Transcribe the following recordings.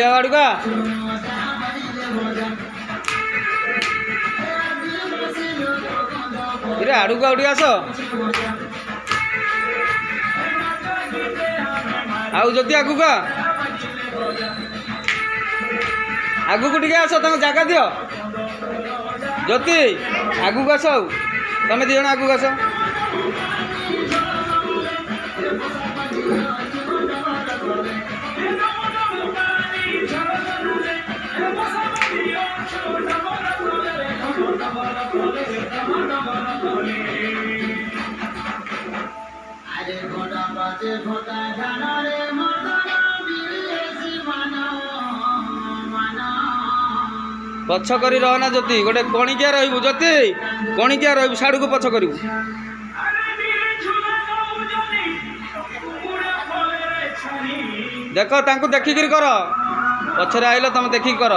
कालिया आड़ुका इरे आड़ुका उठी आस आउ ज्योति आगु को टिके आस तुम जगह दियो ज्योति आगु को आस तुम दी जन आगु को आस पछ करी रहना ज्योति गोटे कणिकिया रही ज्योति कणिकिया रही साड़ू को पछ करू देख तांको देखिक कर पछरे आइल तुम देखिक कर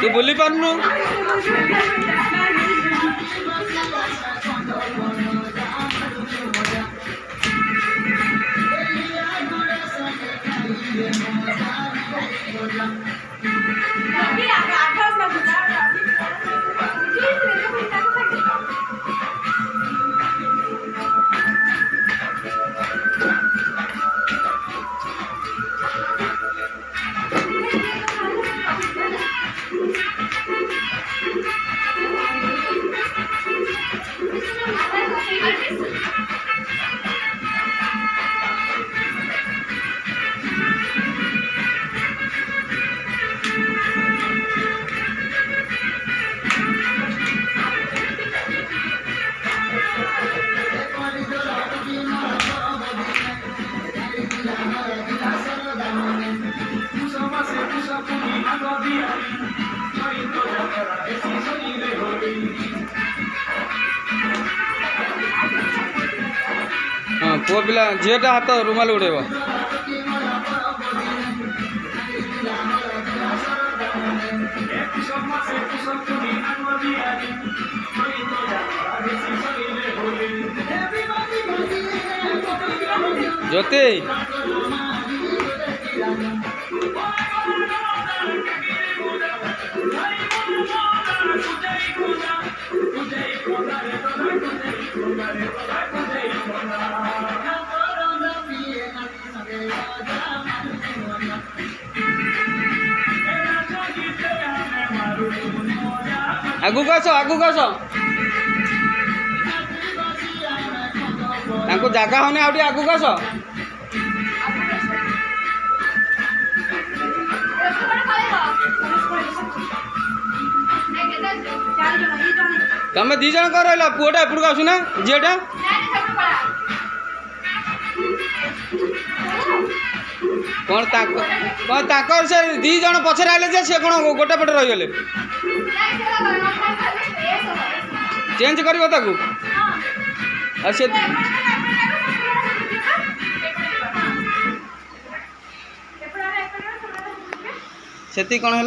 तू बुली पारनु हाँ पुआ पिला झीटा हाथ रुमाल उड़ेब ज्योति आगु को आस जगह होने आउटी आगु को आस तमें दी जन कर रहा पुआटा एपट आसुना झीटा कौन से दी जन पछरे आइले से कौन गोटे पटे रहीगले चेंज कर से कौन है